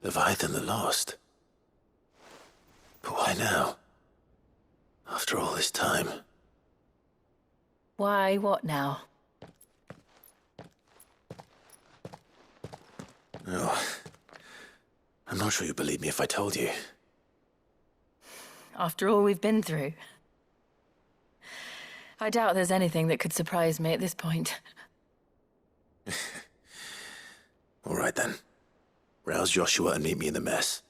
Leviathan the Lost. But why now? After all this time. Why, what now? Oh, I'm not sure you'd believe me if I told you. After all we've been through. I doubt there's anything that could surprise me at this point. All right then. Rouse Joshua and meet me in the mess.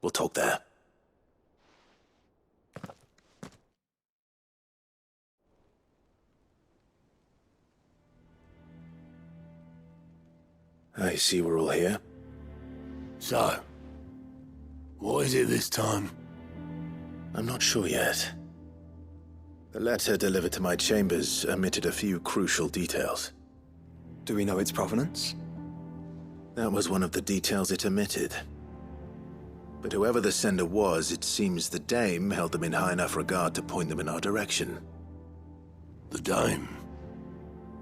We'll talk there. I see we're all here. So, what is it this time? I'm not sure yet. The letter delivered to my chambers omitted a few crucial details. Do we know its provenance? That was one of the details it omitted. But whoever the sender was, it seems the Dame held them in high enough regard to point them in our direction. The Dame?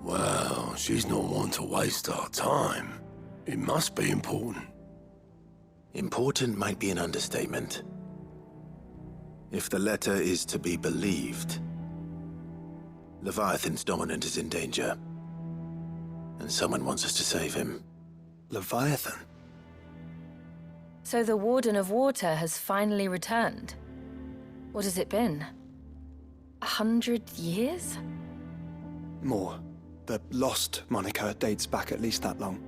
Well, she's not one to waste our time. It must be important. Important might be an understatement. If the letter is to be believed, Leviathan's dominant is in danger. And someone wants us to save him. Leviathan? So the Warden of Water has finally returned. What has it been? 100 years? More. The Lost moniker dates back at least that long.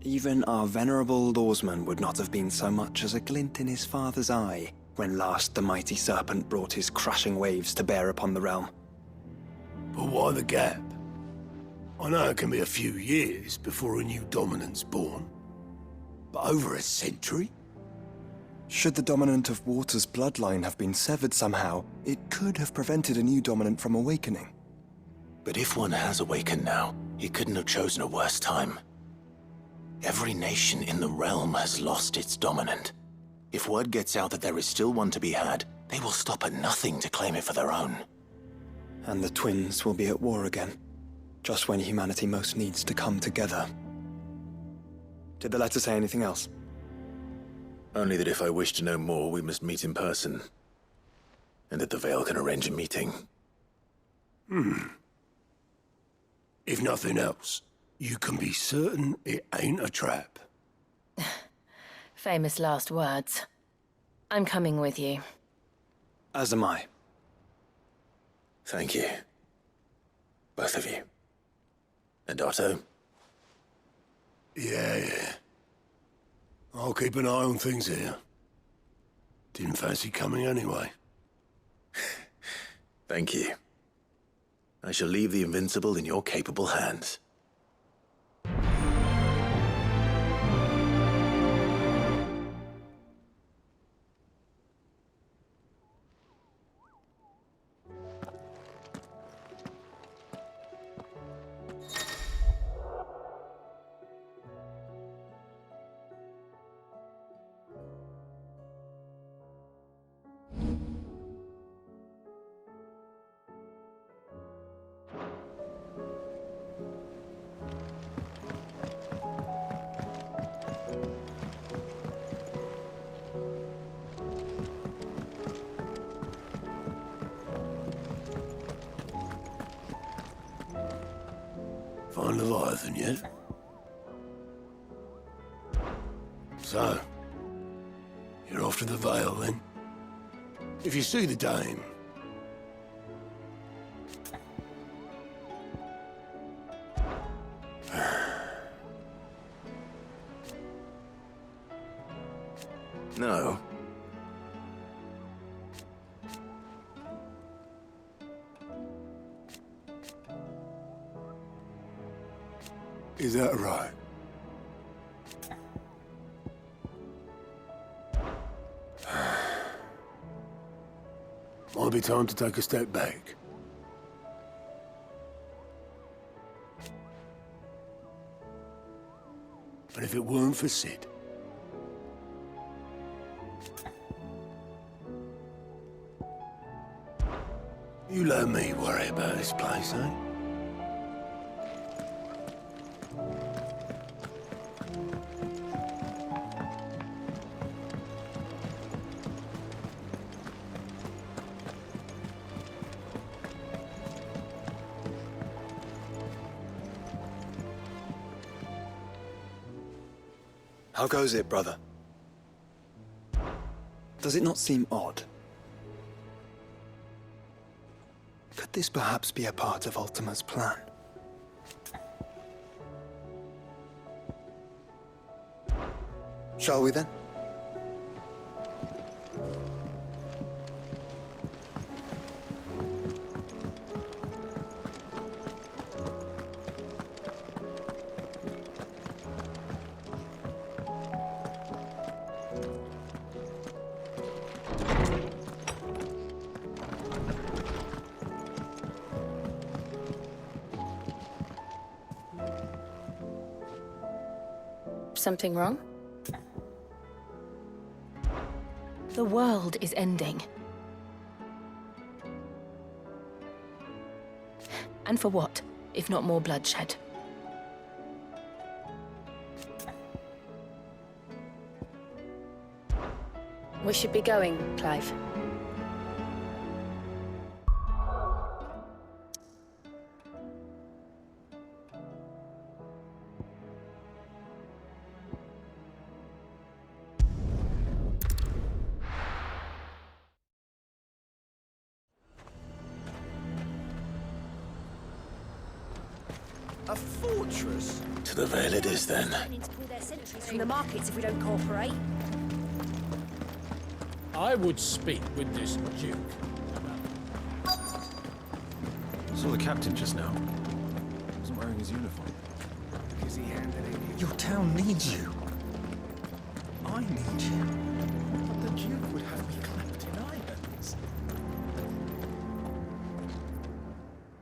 Even our venerable lawsman would not have been so much as a glint in his father's eye when last the mighty serpent brought his crushing waves to bear upon the realm. But why the gap? I know it can be a few years before a new dominant's born. But over a century? Should the dominant of Water's bloodline have been severed somehow, it could have prevented a new dominant from awakening. But if one has awakened now, he couldn't have chosen a worse time. Every nation in the realm has lost its dominant. If word gets out that there is still one to be had, they will stop at nothing to claim it for their own. And the twins will be at war again, just when humanity most needs to come together. Did the letter say anything else? Only that if I wish to know more, we must meet in person. And that the Veil can arrange a meeting. If nothing else, you can be certain it ain't a trap. Famous last words. I'm coming with you. As am I. Thank you. Both of you. And Otto? Yeah. I'll keep an eye on things here. Didn't fancy coming anyway. Thank you. I shall leave the Invincible in your capable hands. Find Leviathan yet? So, you're off to the Veil then? If you see the Dame... No. Is that right? Might be time to take a step back. And if it weren't for Sid... You let me worry about this place, eh? How goes it, brother? Does it not seem odd? Could this perhaps be a part of Ultima's plan? Shall we then? Something wrong? The world is ending. And for what, if not more bloodshed? We should be going, Clive. A fortress? To the Vale it is then. Need to pull their sentries from the markets if we don't cooperate. I would speak with this Duke. Saw the captain just now. Wasn't wearing his uniform. Because he handed it Your town needs you. I need you. But the Duke would have me clapped in irons.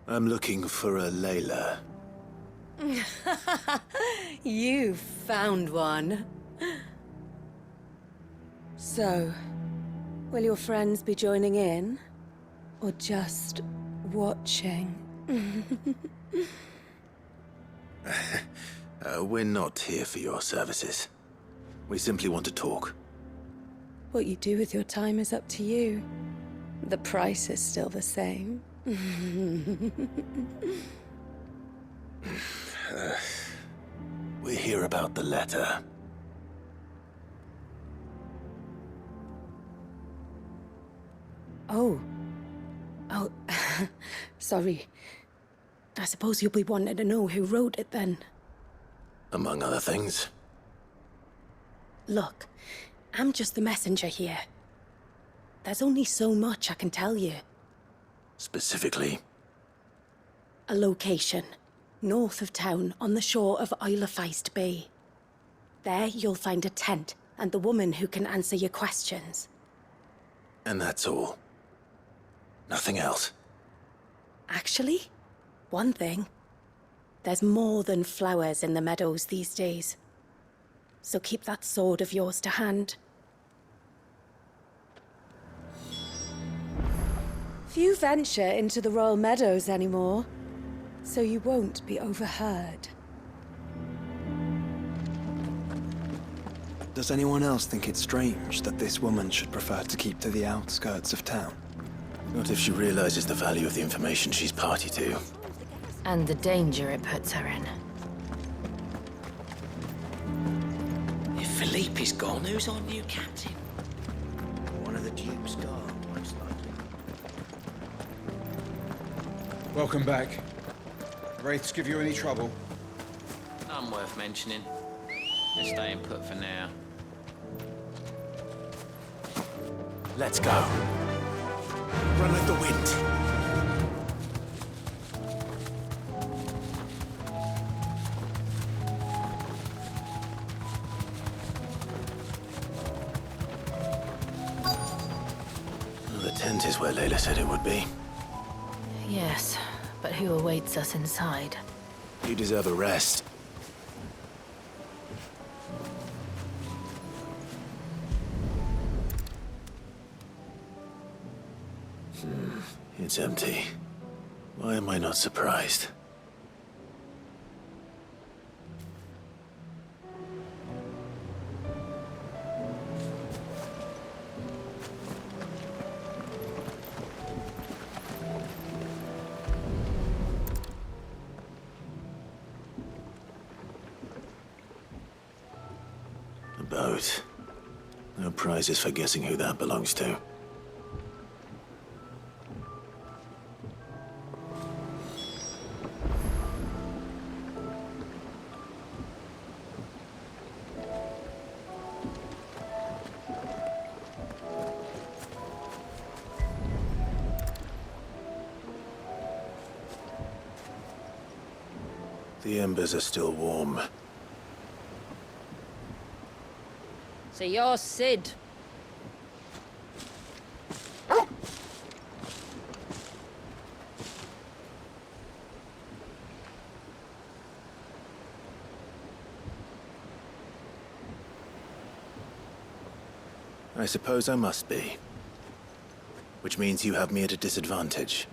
I'm looking for a Layla. You found one. So, will your friends be joining in? Or just watching? We're not here for your services. We simply want to talk. What you do with your time is up to you. The price is still the same. We're here about the letter. Oh. Sorry. I suppose you'll be wanting to know who wrote it then. Among other things. Look, I'm just the messenger here. There's only so much I can tell you. Specifically, A location, north of town, on the shore of Isle of Feist Bay. There you'll find a tent and the woman who can answer your questions. and that's all. Nothing else. Actually, one thing. There's more than flowers in the meadows these days. So keep that sword of yours to hand. Few venture into the Royal Meadows anymore, so you won't be overheard. Does anyone else think it strange that this woman should prefer to keep to the outskirts of town? Not if she realizes the value of the information she's party to. And the danger it puts her in. If Philippe's gone, who's our new captain? One of the Duke's guard, most likely. Welcome back. Wraiths give you any trouble? None worth mentioning. Just staying put for now. Let's go. Run like the wind. The tent is where Layla said it would be. Yes, but who awaits us inside? You deserve a rest. It's empty. Why am I not surprised? boat. No prizes for guessing who that belongs to. The embers are still warm. So you're Sid. I suppose I must be. Which means you have me at a disadvantage.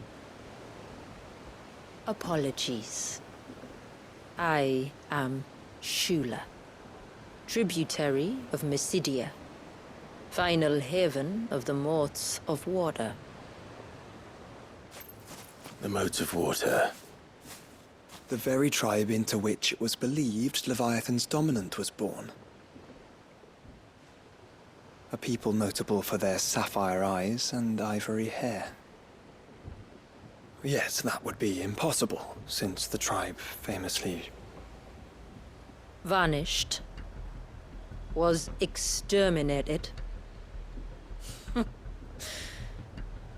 Apologies. I am Shula, tributary of Mysidia, final haven of the Motes of Water. The Motes of Water. The very tribe into which it was believed Leviathan's dominant was born. A people notable for their sapphire eyes and ivory hair. Yet that would be impossible, since the tribe famously... Vanished. Was exterminated.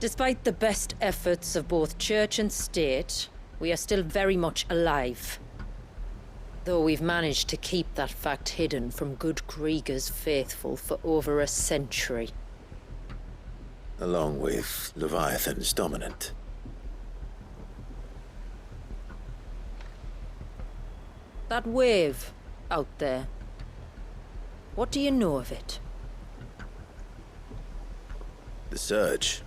Despite the best efforts of both church and state, we are still very much alive. Though we've managed to keep that fact hidden from good Krieger's faithful for over a century. Along with Leviathan's dominant. That wave out there. What do you know of it? The Surge.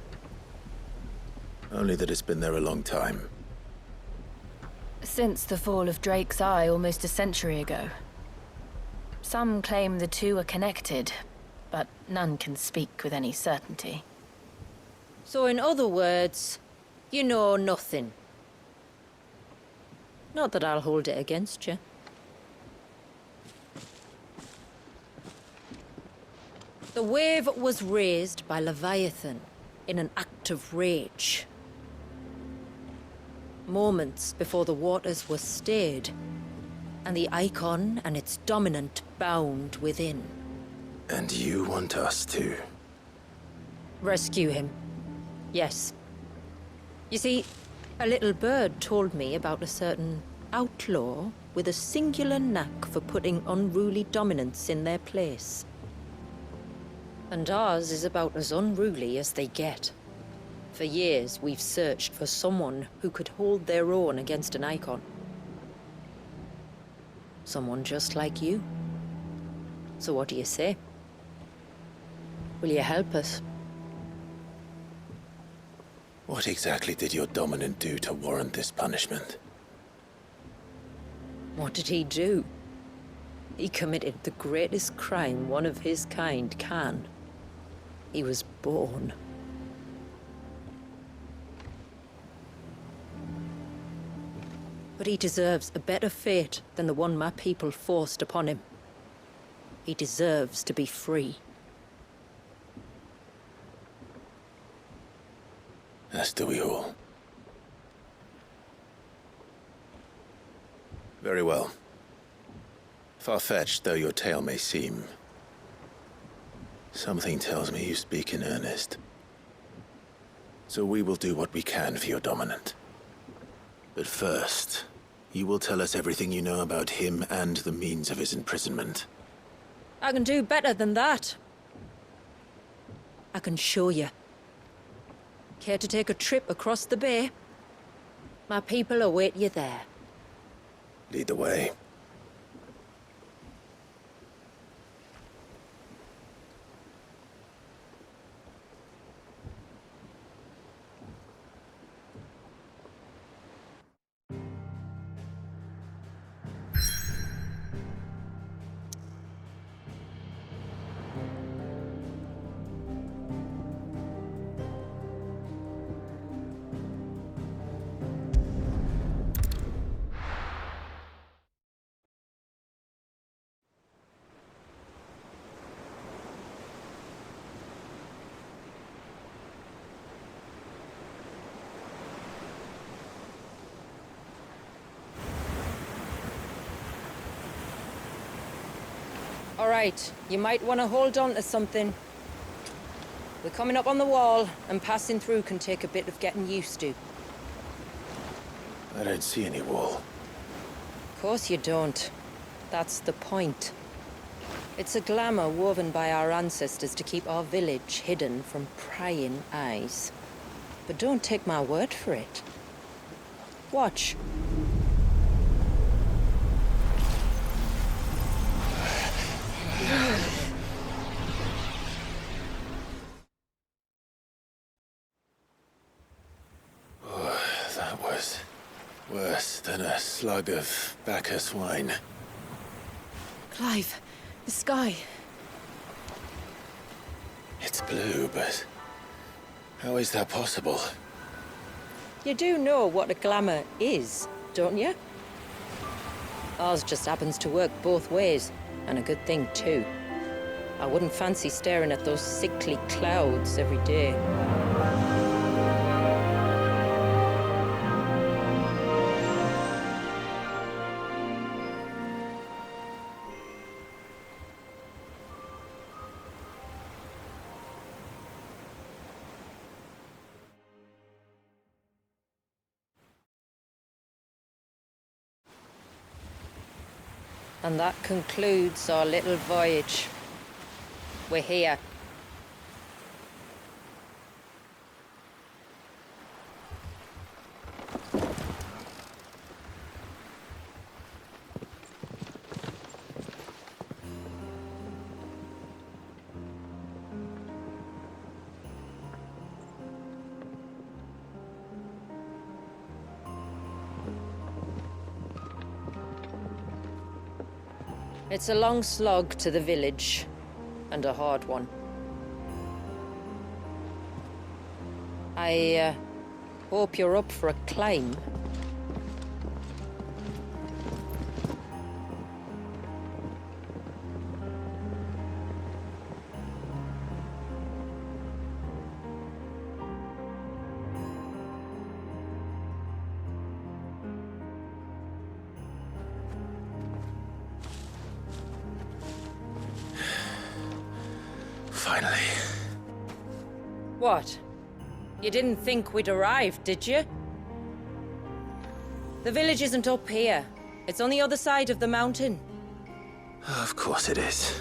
Only that it's been there a long time. Since the fall of Drake's Eye almost a century ago. Some claim the two are connected, but none can speak with any certainty. So in other words, you know nothing. Not that I'll hold it against you. The wave was raised by Leviathan in an act of rage. Moments before the waters were stayed, and the icon and its dominant bound within. And you want us to? Rescue him. Yes. You see, a little bird told me about a certain outlaw with a singular knack for putting unruly dominants in their place. And ours is about as unruly as they get. For years, we've searched for someone who could hold their own against an icon. Someone just like you. So what do you say? Will you help us? What exactly did your dominant do to warrant this punishment? What did he do? He committed the greatest crime one of his kind can. He was born. But he deserves a better fate than the one my people forced upon him. He deserves to be free. As do we all. Very well. Far-fetched though your tale may seem, something tells me you speak in earnest. So we will do what we can for your dominant. But first, you will tell us everything you know about him and the means of his imprisonment. I can do better than that. I can show you. Care to take a trip across the bay? My people await you there. Lead the way. All right, you might want to hold on to something. We're coming up on the wall, and passing through can take a bit of getting used to. I don't see any wall. Of course you don't. That's the point. It's a glamour woven by our ancestors to keep our village hidden from prying eyes. But don't take my word for it. Watch. That was worse than a slug of Bacchus wine. Clive, the sky. It's blue, but how is that possible? You do know what a glamour is, don't you? Ours just happens to work both ways, and a good thing too. I wouldn't fancy staring at those sickly clouds every day. And that concludes our little voyage. We're here. It's a long slog to the village, and a hard one. I hope you're up for a climb. Finally. What? You didn't think we'd arrived, did you? The village isn't up here. It's on the other side of the mountain. Of course it is.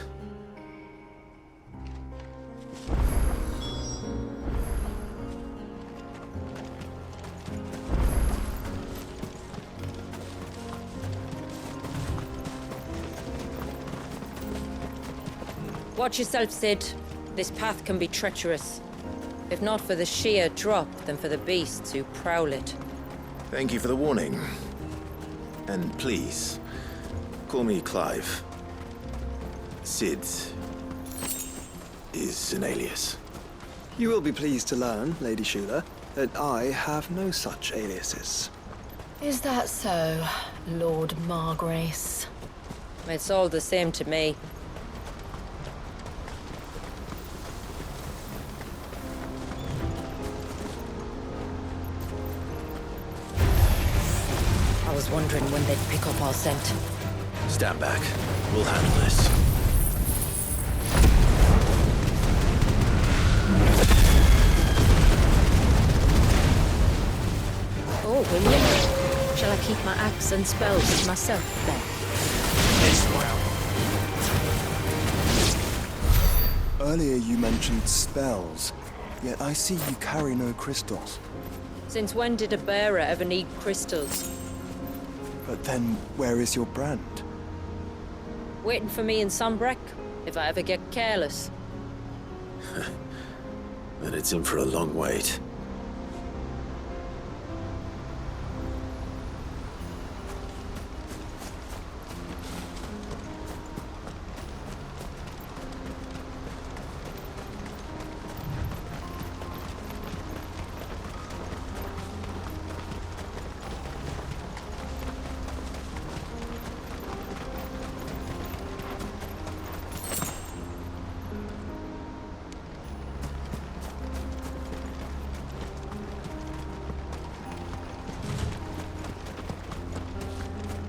Watch yourself, Sid. This path can be treacherous. If not for the sheer drop, then for the beasts who prowl it. Thank you for the warning. And please, call me Clive. Sid is an alias. You will be pleased to learn, Lady Shula, that I have no such aliases. Is that so, Lord Margrace? It's all the same to me. I was wondering when they'd pick up our scent. Stand back. We'll handle this. Oh, will you? Shall I keep my axe and spells to myself, then? Earlier you mentioned spells, yet I see you carry no crystals. Since when did a bearer ever need crystals? But then, where is your brand? Waiting for me in Sunbreck, if I ever get careless. Then it's in for a long wait.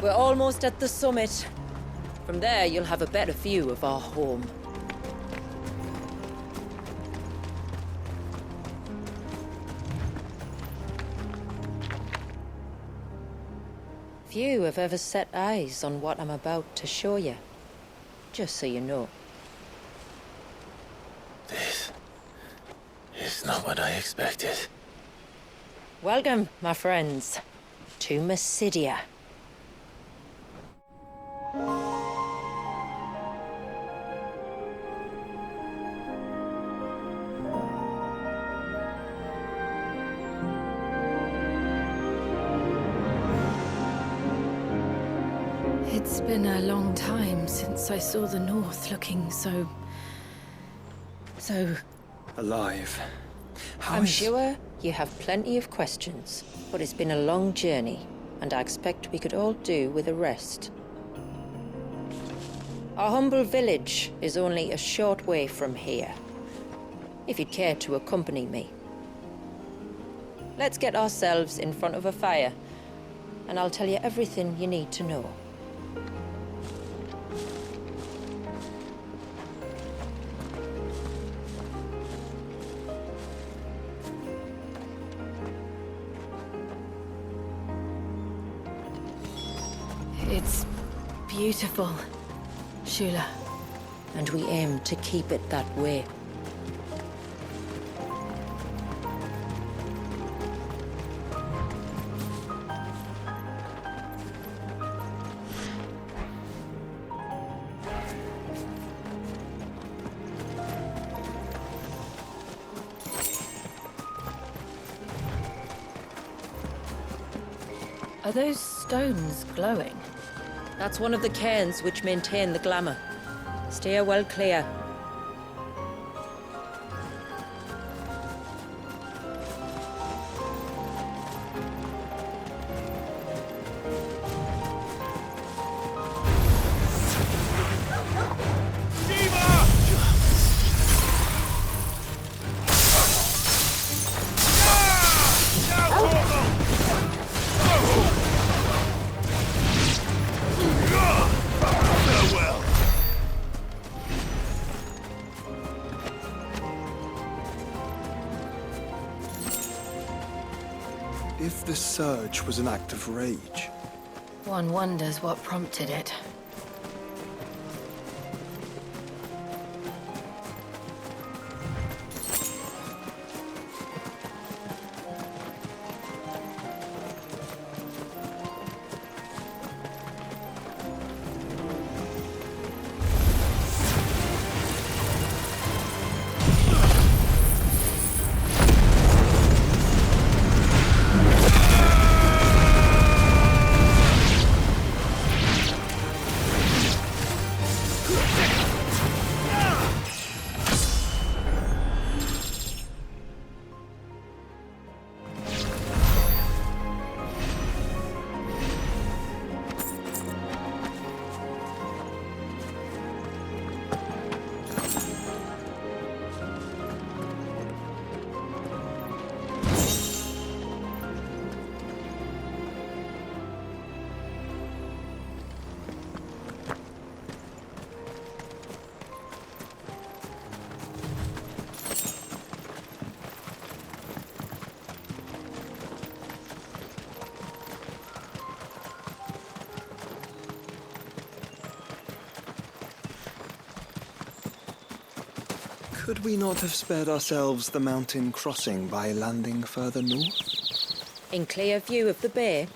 We're almost at the summit. From there, you'll have a better view of our home. Few have ever set eyes on what I'm about to show you. Just so you know. This is not what I expected. Welcome, my friends, to Mysidia. It's been a long time since I saw the North looking so... Alive. How I'm is- sure you have plenty of questions, but it's been a long journey, and I expect we could all do with a rest. Our humble village is only a short way from here, if you'd care to accompany me. Let's get ourselves in front of a fire, and I'll tell you everything you need to know. It's beautiful, Shula. And we aim to keep it that way. Are those stones glowing? That's one of the cairns which maintain the glamour. Steer well clear. If the surge was an act of rage, One wonders what prompted it. could we not have spared ourselves the mountain crossing by landing further north? In clear view of the bay,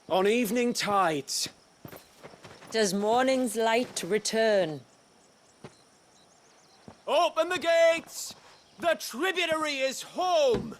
On evening tides. does morning's light return? Open the gates! The tributary is home!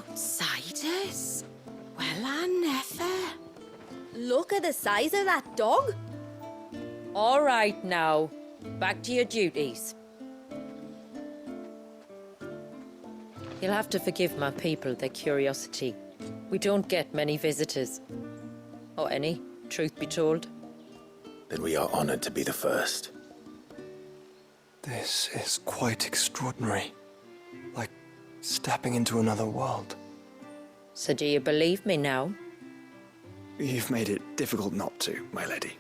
Outsiders? Well, I never. Look at the size of that dog. All right now, back to your duties. You'll have to forgive my people their curiosity. We don't get many visitors. Or any, truth be told. Then we are honored to be the first. This is quite extraordinary. Like stepping into another world. So do you believe me now? You've made it difficult not to, my lady.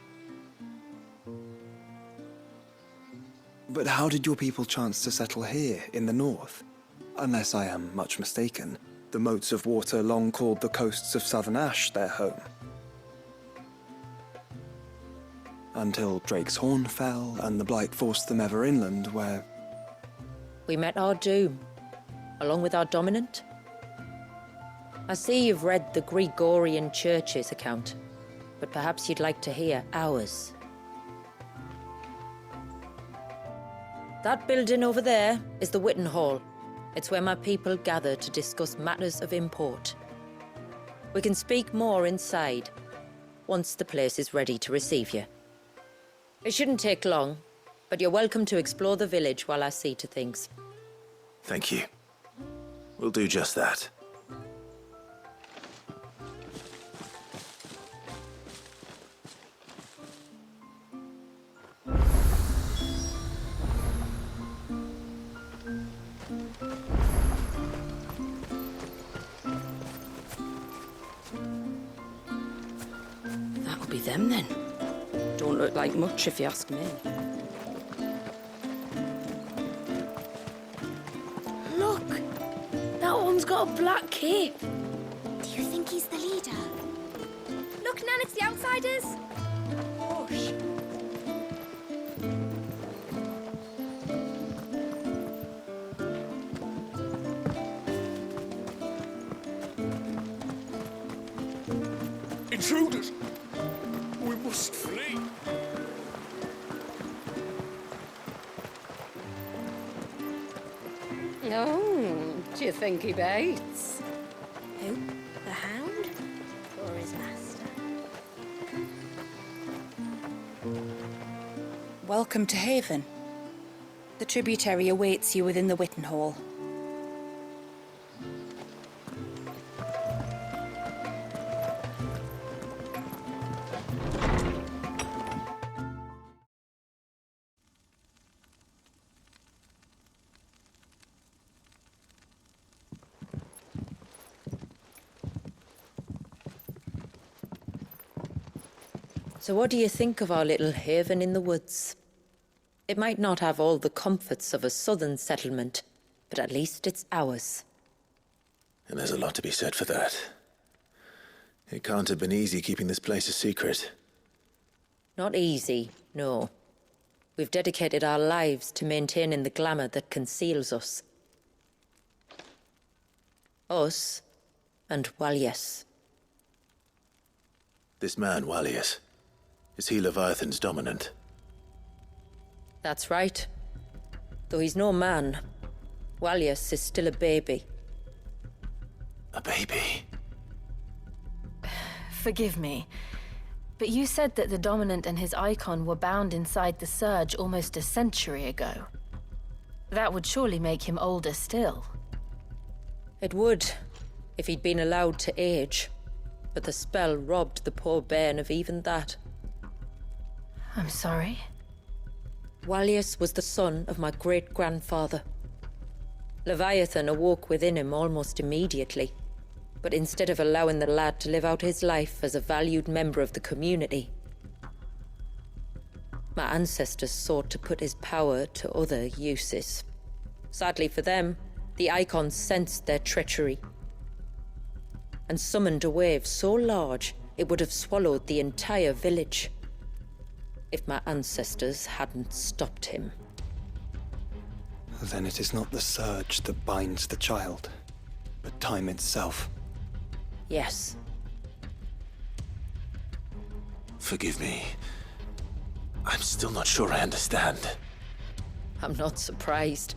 But how did your people chance to settle here in the north? Unless I am much mistaken, the moats of water long called the coasts of southern Ash their home. Until Drake's Horn fell and the Blight forced them ever inland, where... We met our doom, along with our dominant. I see you've read the Gregorian Church's account, but perhaps you'd like to hear ours. That building over there is the Witten Hall. It's where my people gather to discuss matters of import. We can speak more inside, once the place is ready to receive you. It shouldn't take long, but you're welcome to explore the village while I see to things. Thank you. We'll do just that. That'll be them then. Don't look like much if you ask me. Look! That one's got a black cape. Do you think he's the leader? Look, Nan, it's the outsiders. Gosh. Intruders! We must flee! Oh, do you think he bites? Who? The Hound? Or his master? Welcome to Haven. The tributary awaits you within the Witten Hall. So what do you think of our little haven in the woods? It might not have all the comforts of a southern settlement, but at least it's ours. And there's a lot to be said for that. It can't have been easy keeping this place a secret. Not easy, no. We've dedicated our lives to maintaining the glamour that conceals us. Us and Walyas. This man, Walyas, is he Leviathan's dominant? That's right. Though he's no man, Walyas is still a baby. A baby? Forgive me, but you said that the Dominant and his icon were bound inside the Surge almost a century ago. That would surely make him older still. It would, if he'd been allowed to age. But the spell robbed the poor bairn of even that. I'm sorry. Walyas was the son of my great-grandfather. Leviathan awoke within him almost immediately. But instead of allowing the lad to live out his life as a valued member of the community, my ancestors sought to put his power to other uses. Sadly for them, the icons sensed their treachery and summoned a wave so large it would have swallowed the entire village if my ancestors hadn't stopped him. Then it is not the surge that binds the child, but time itself. Yes. Forgive me. I'm still not sure I understand. I'm not surprised.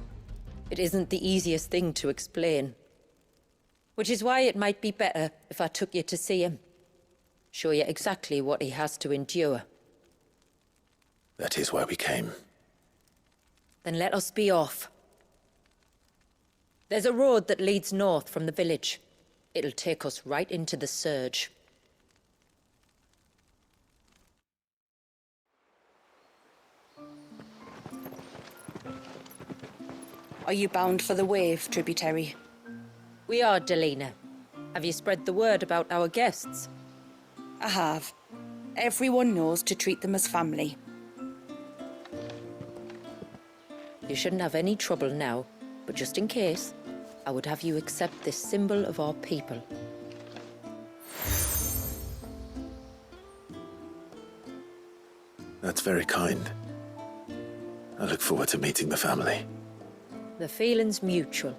It isn't the easiest thing to explain. Which is why it might be better if I took you to see him. Show you exactly what he has to endure. That is why we came. Then let us be off. There's a road that leads north from the village. It'll take us right into the surge. Are you bound for the Wave tributary? We are, Delina. Have you spread the word about our guests? I have. Everyone knows to treat them as family. You shouldn't have any trouble now, but just in case, I would have you accept this symbol of our people. That's very kind. I look forward to meeting the family. The feeling's mutual.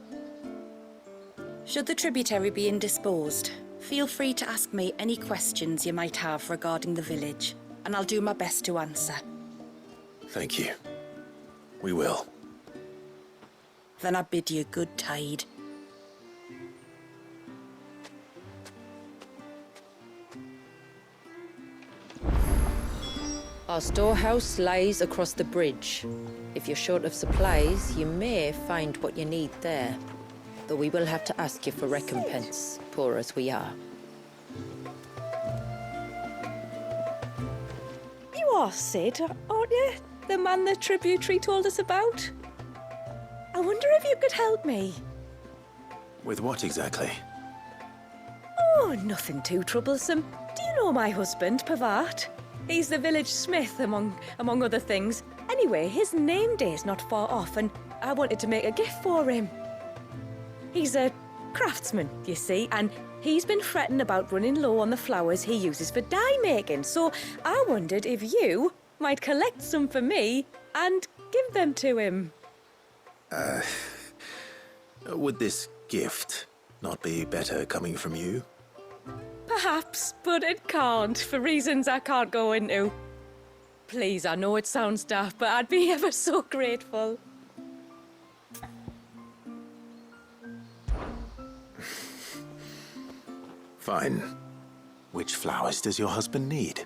Should the tributary be indisposed, feel free to ask me any questions you might have regarding the village, and I'll do my best to answer. Thank you. We will. Then I bid you good tide. Our storehouse lies across the bridge. If you're short of supplies, you may find what you need there. Though we will have to ask you for recompense, poor as we are. You are Sid, aren't you? The man the tributary told us about? I wonder if you could help me. With what exactly? Oh, nothing too troublesome. Do you know my husband, Pavat? He's the village smith, among other things. Anyway, his name day's not far off, and I wanted to make a gift for him. He's a craftsman, you see, and he's been fretting about running low on the flowers he uses for dye making, so I wondered if you might collect some for me and give them to him. Would this gift not be better coming from you? Perhaps, but it can't, for reasons I can't go into. Please, I know it sounds daft, but I'd be ever so grateful. Fine. Which flowers does your husband need?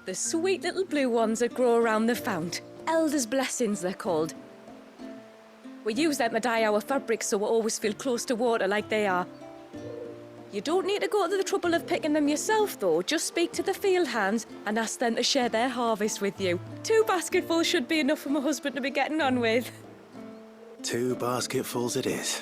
The sweet little blue ones that grow around the fount. Elder's blessings, they're called. We use them to dye our fabrics so we always feel close to water like they are. You don't need to go to the trouble of picking them yourself, though. Just speak to the field hands and ask them to share their harvest with you. 2 basketfuls should be enough for my husband to be getting on with. 2 basketfuls it is.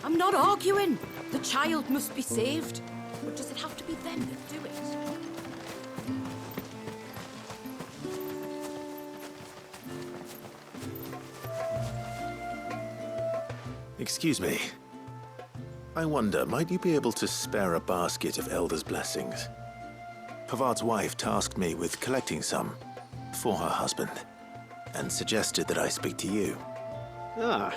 I'm not arguing. The child must be saved. But does it have to be them that do it? Excuse me. I wonder, might you be able to spare a basket of Elder's blessings? Pavart's wife tasked me with collecting some for her husband, and suggested that I speak to you. Ah.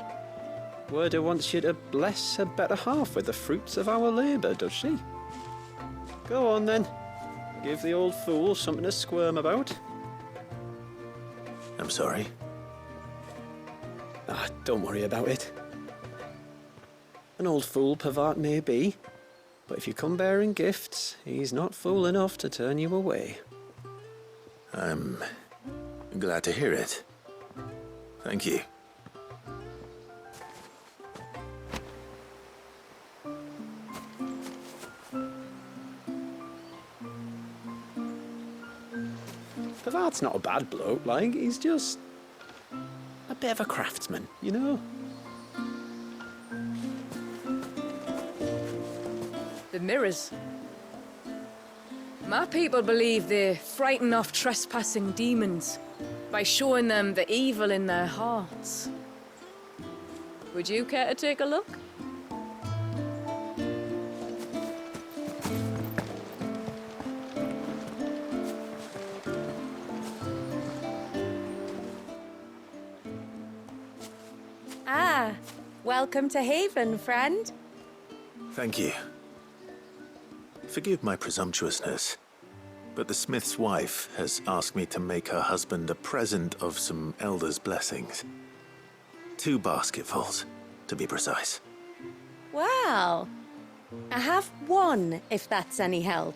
Werda wants you to bless her better half with the fruits of our labour, does she? Go on then. Give the old fool something to squirm about. I'm sorry. Ah, don't worry about it. An old fool Pavart may be, but if you come bearing gifts, he's not fool enough to turn you away. I'm glad to hear it. Thank you. Pavart's not a bad bloke, like, he's just a bit of a craftsman, you know? The mirrors. My people believe they frighten off trespassing demons by showing them the evil in their hearts. Would you care to take a look? Welcome to Haven, friend. Thank you. Forgive my presumptuousness, but the smith's wife has asked me to make her husband a present of some elders' blessings. 2 basketfuls, to be precise. Well, I have one, if that's any help.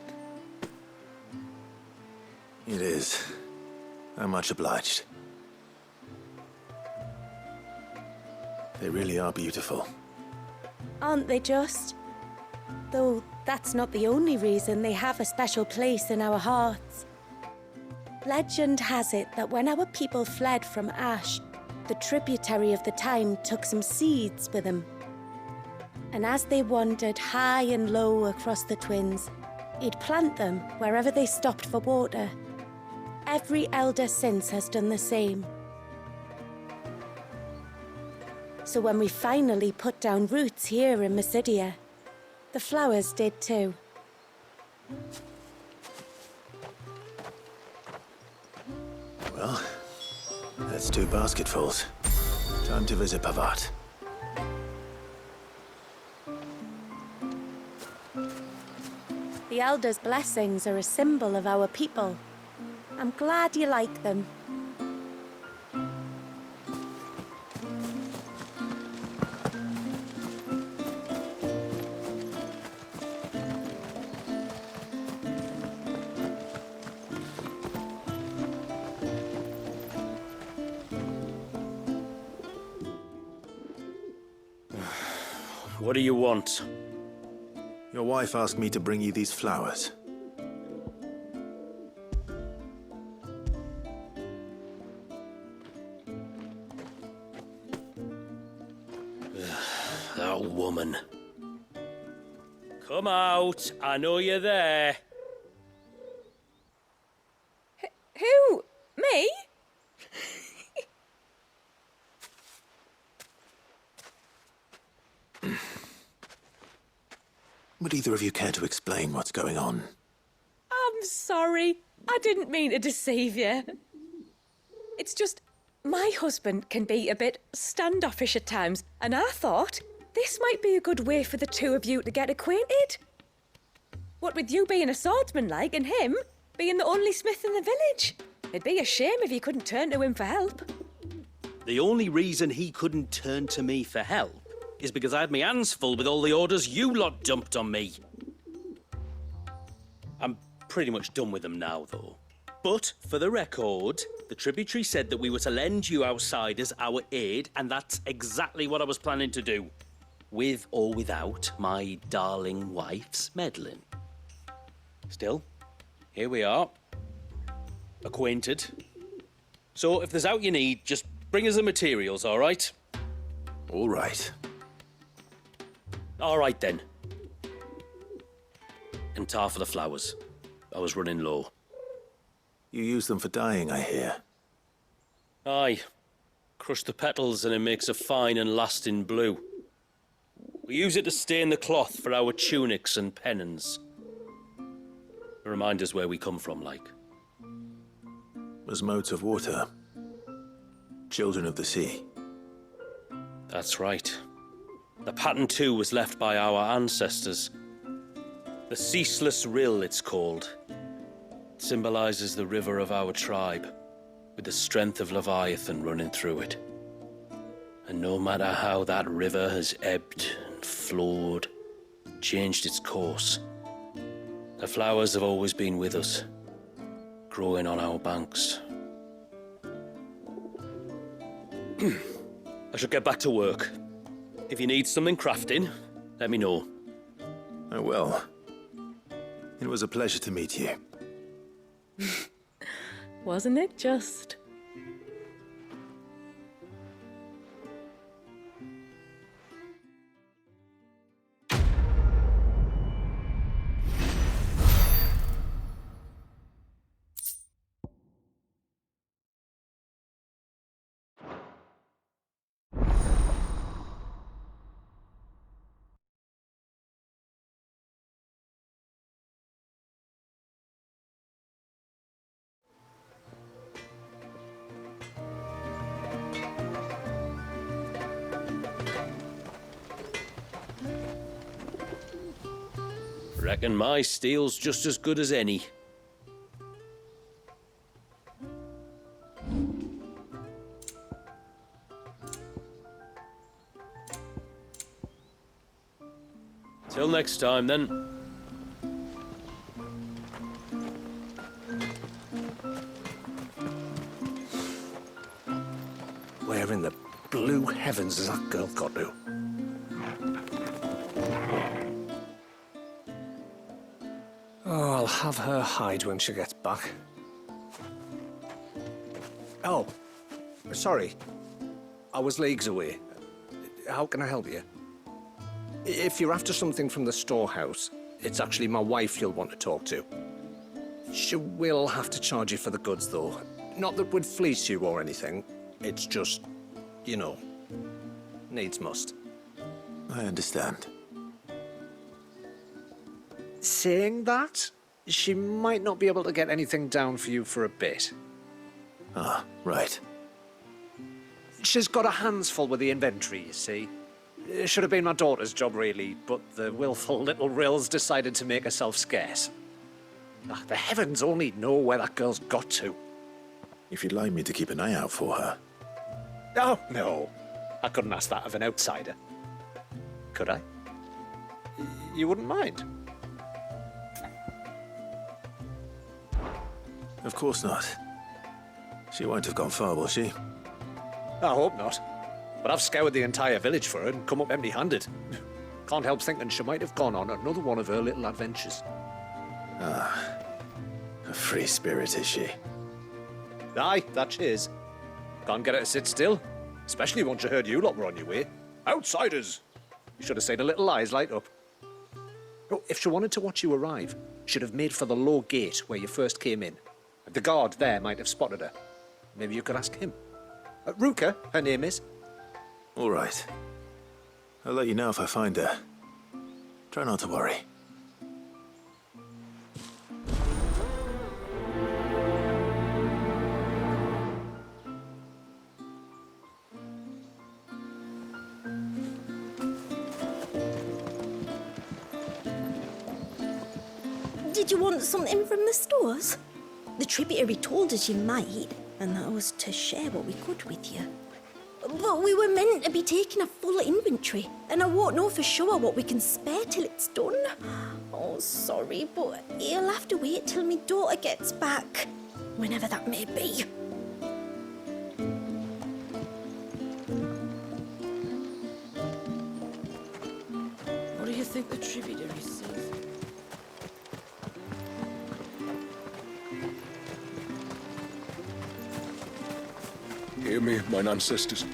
It is. I'm much obliged. They really are beautiful. Aren't they just? Though that's not the only reason they have a special place in our hearts. Legend has it that when our people fled from Ash, the tributary of the time took some seeds with them. And as they wandered high and low across the Twins, he'd plant them wherever they stopped for water. Every elder since has done the same. So when we finally put down roots here in Mysidia, the flowers did too. Well, that's 2 basketfuls. Time to visit Pavat. The elders' blessings are a symbol of our people. I'm glad you like them. What do you want? Your wife asked me to bring you these flowers. That woman. Come out. I know you're there. Who? Me? Would either of you care to explain what's going on? I'm sorry. I didn't mean to deceive you. It's just, my husband can be a bit standoffish at times, and I thought this might be a good way for the 2 of you to get acquainted. What with you being a swordsman like, and him being the only smith in the village. It'd be a shame if you couldn't turn to him for help. The only reason he couldn't turn to me for help is because I had my hands full with all the orders you lot dumped on me. I'm pretty much done with them now, though. But, for the record, the tributary said that we were to lend you outsiders our aid, and that's exactly what I was planning to do. With or without my darling wife's meddling. Still, here we are. Acquainted. So, if there's out you need, just bring us the materials, all right? All right. All right, then. And tar for the flowers. I was running low. You use them for dyeing, I hear. Aye. Crush the petals and it makes a fine and lasting blue. We use it to stain the cloth for our tunics and pennons. Remind us where we come from, like. As modes of water. Children of the sea. That's right. The pattern too was left by our ancestors. The Ceaseless Rill, it's called. It symbolizes the river of our tribe, with the strength of Leviathan running through it. And no matter how that river has ebbed and flowed, changed its course, the flowers have always been with us, growing on our banks. I should get back to work. If you need something crafting, let me know. I will. It was a pleasure to meet you. Wasn't it just? Reckon my steel's just as good as any. Till next time, then. Where in the blue heavens has that girl got to? Oh, I'll have her hide when she gets back. Oh, sorry. I was leagues away. How can I help you? If you're after something from the storehouse, it's actually my wife you'll want to talk to. She will have to charge you for the goods, though. Not that we'd fleece you or anything. It's just, you know, needs must. I understand. Saying that, she might not be able to get anything down for you for a bit. Ah, right. She's got her hands full with the inventory, you see. It should have been my daughter's job, really, but the willful little Rill's decided to make herself scarce. The heavens only know where that girl's got to. If you'd like me to keep an eye out for her. Oh, no. I couldn't ask that of an outsider. Could I? You wouldn't mind? Of course not. She won't have gone far, will she? I hope not. But I've scoured the entire village for her and come up empty-handed. Can't help thinking she might have gone on another one of her little adventures. Ah, a free spirit, is she? Aye, that she is. Can't get her to sit still, especially once you heard you lot were on your way. Outsiders! You should have seen her little eyes light up. Oh, if she wanted to watch you arrive, she'd have made for the low gate where you first came in. The guard there might have spotted her. Maybe you could ask him. Ruka, her name is. All right. I'll let you know if I find her. Try not to worry. Did you want something from the stores? The tributary told us you might, and that was to share what we could with you. But we were meant to be taking a full inventory, and I won't know for sure what we can spare till it's done. Oh, sorry, but you'll have to wait till my daughter gets back, whenever that may be. What do you think the tributary says? Hear me, mine ancestors.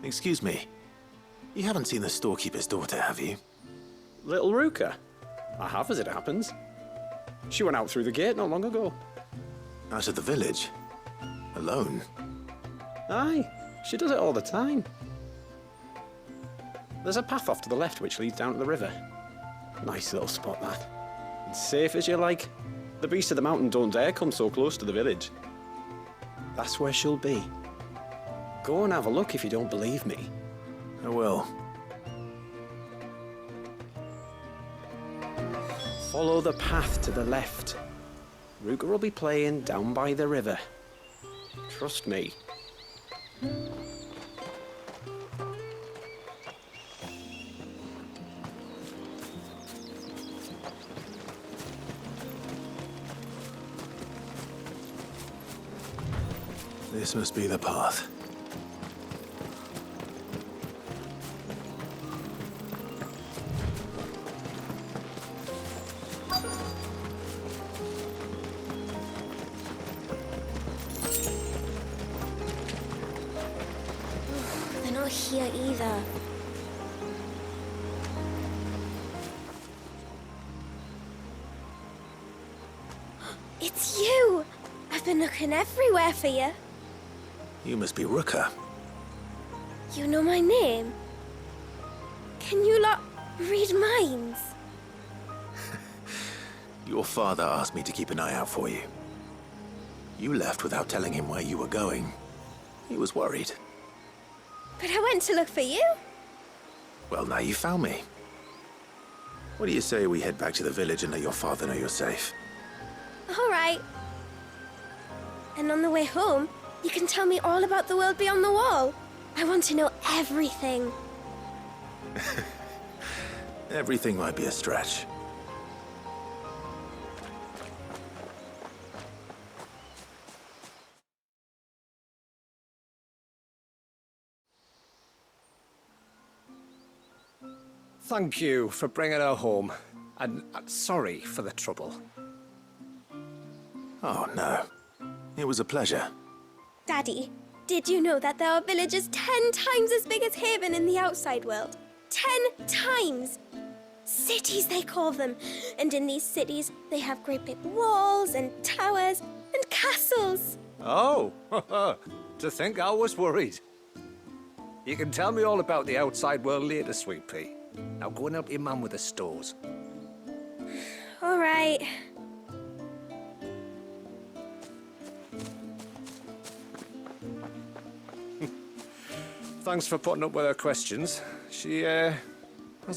Excuse me. You haven't seen the storekeeper's daughter, have you? Little Ruka? I have, as it happens. She went out through the gate not long ago. Out of the village? Alone? Aye, she does it all the time. There's a path off to the left which leads down to the river. Nice little spot, that. And safe as you like. The beasts of the mountain don't dare come so close to the village. That's where she'll be. Go and have a look if you don't believe me. I will. Follow the path to the left. Ruka will be playing down by the river. Trust me. This must be the path. They're not here either. It's you! I've been looking everywhere for you. You must be Ruka. You know my name? Can you lot read minds? Your father asked me to keep an eye out for you. You left without telling him where you were going. He was worried. But I went to look for you. Well, now you found me. What do you say we head back to the village and let your father know you're safe? All right. And on the way home, you can tell me all about the world beyond the wall. I want to know everything. Everything might be a stretch. Thank you for bringing her home. And sorry for the trouble. Oh, no. It was a pleasure. Daddy, did you know that there are villages 10 times as big as Haven in the outside world? 10 times! Cities, they call them. And in these cities, they have great big walls and towers and castles. Oh, to think I was worried. You can tell me all about the outside world later, Sweet Pea. Now go and help your mum with the stores. All right. Thanks for putting up with her questions. She, has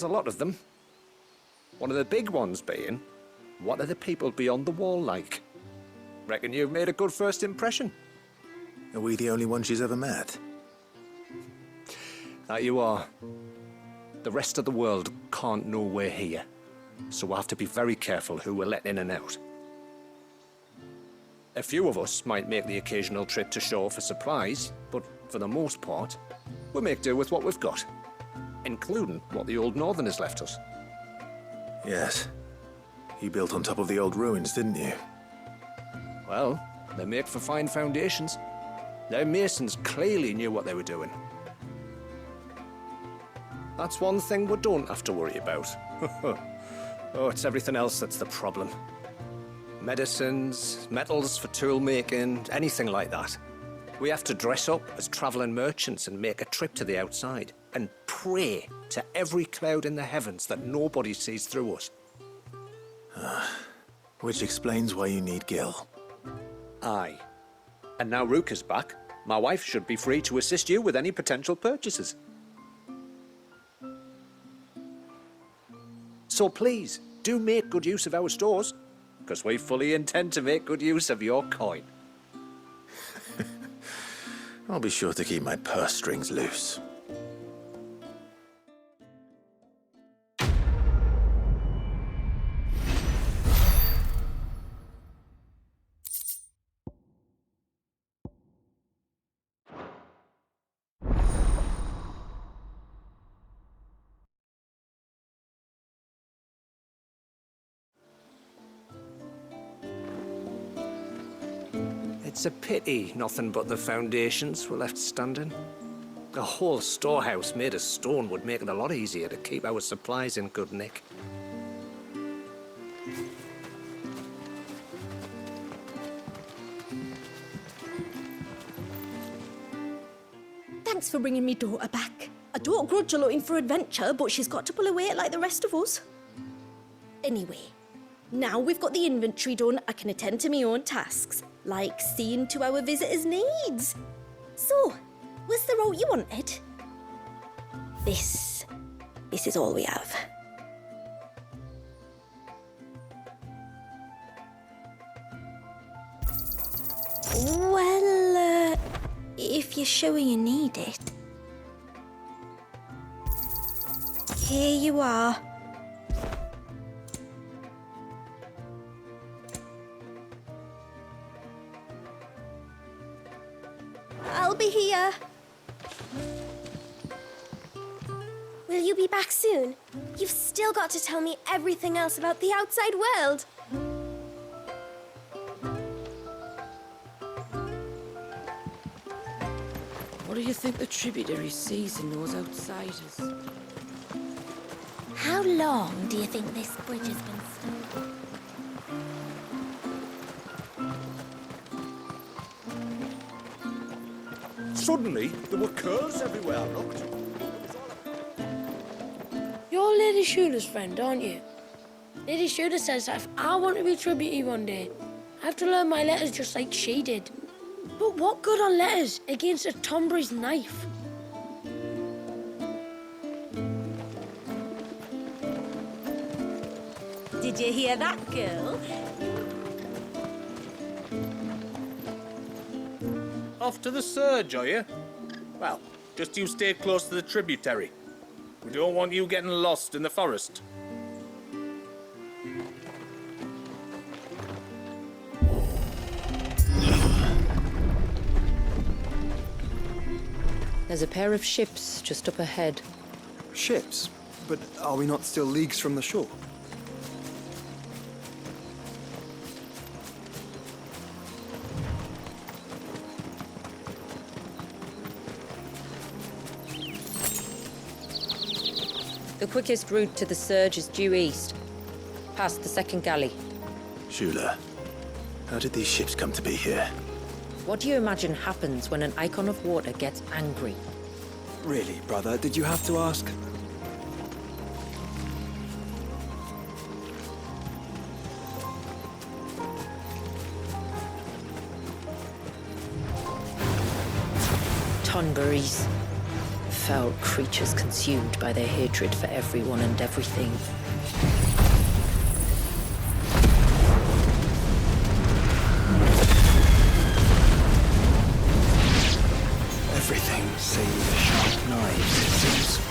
a lot of them. One of the big ones being, what are the people beyond the wall like? Reckon you've made a good first impression. Are we the only ones she's ever met? That you are. The rest of the world can't know we're here, so we'll have to be very careful who we're letting in and out. A few of us might make the occasional trip to shore for supplies, but for the most part, we'll make do with what we've got, including what the old Northerners left us. Yes. You built on top of the old ruins, didn't you? Well, they make for fine foundations. Their masons clearly knew what they were doing. That's one thing we don't have to worry about. Oh, it's everything else that's the problem. Medicines, metals for tool making, anything like that. We have to dress up as travelling merchants and make a trip to the outside and pray to every cloud in the heavens that nobody sees through us. Which explains why you need Gil. Aye. And now Rook is back, my wife should be free to assist you with any potential purchases. So please, do make good use of our stores, because we fully intend to make good use of your coin. I'll be sure to keep my purse strings loose. It's a pity nothing but the foundations were left standing. A whole storehouse made of stone would make it a lot easier to keep our supplies in good nick. Thanks for bringing me daughter back. I don't grudge her looking for adventure, but she's got to pull her weight like the rest of us. Anyway, now we've got the inventory done, I can attend to my own tasks, like seeing to our visitors' needs. So, was the route you wanted? This is all we have. Well, if you're sure you need it. Here you are. I'll be here. Will you be back soon? You've still got to tell me everything else about the outside world. What do you think the tributary sees in those outsiders? How long do you think this bridge has been stolen? Suddenly, there were curves everywhere I looked. You're Lady Shooter's friend, aren't you? Lady Shooter says that if I want to be tributary one day, I have to learn my letters just like she did. But what good are letters against a Tombry's knife? Did you hear that, girl? Off to the surge, are you? Well, just you stay close to the tributary. We don't want you getting lost in the forest. There's a pair of ships just up ahead. Ships? But are we not still leagues from the shore? The quickest route to the surge is due east, past the second galley. Shula, how did these ships come to be here? What do you imagine happens when an icon of water gets angry? Really, brother? Did you have to ask? Tonberries. Foul creatures consumed by their hatred for everyone and everything. Everything save sharp knives, it seems.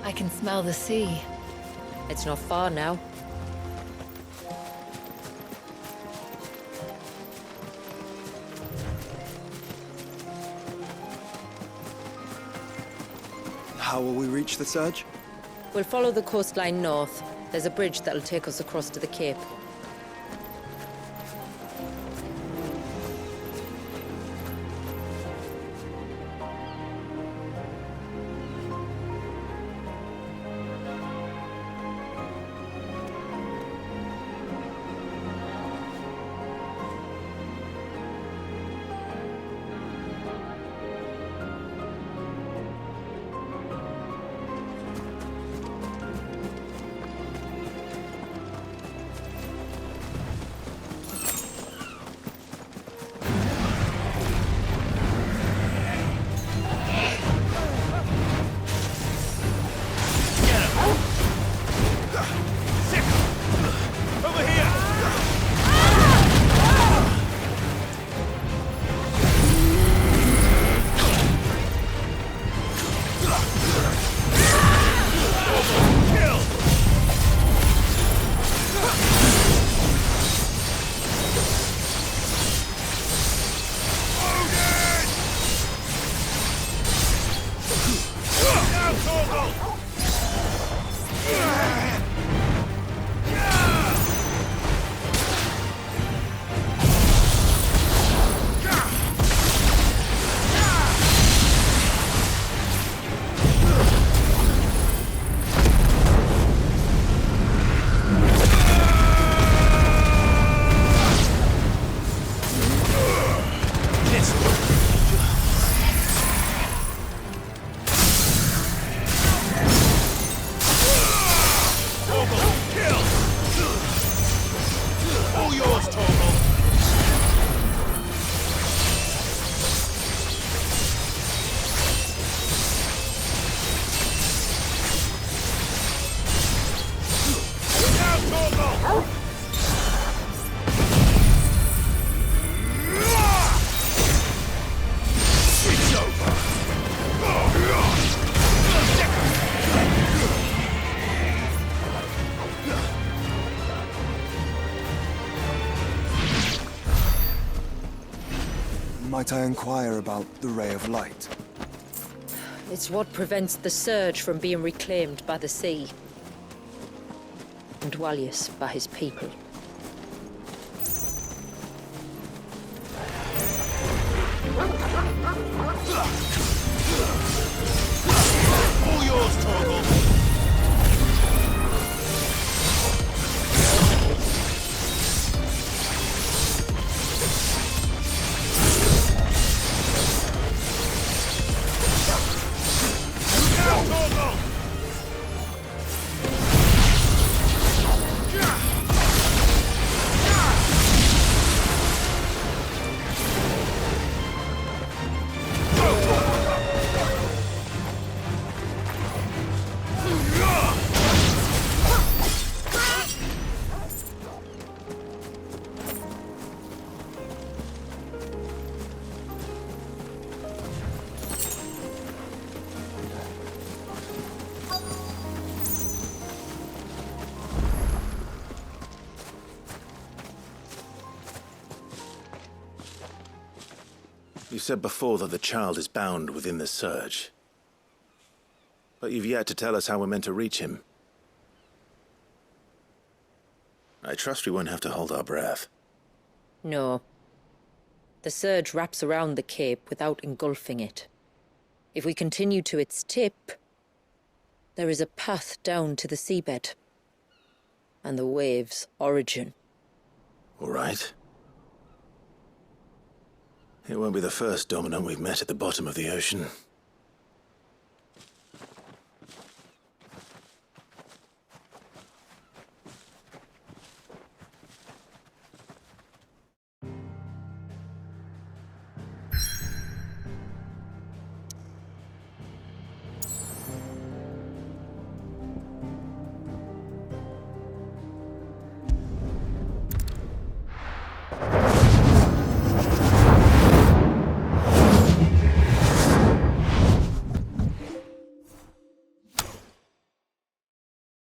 I can smell the sea. It's not far now. How will we reach the surge? We'll follow the coastline north. There's a bridge that'll take us across to the cape. Might I inquire about the Ray of Light? It's what prevents the surge from being reclaimed by the sea. And Dwalius by his people. All yours, Torgal! You said before that the child is bound within the surge. But you've yet to tell us how we're meant to reach him. I trust we won't have to hold our breath. No. The surge wraps around the cape without engulfing it. If we continue to its tip, there is a path down to the seabed. And the wave's origin. All right. It won't be the first dominant we've met at the bottom of the ocean.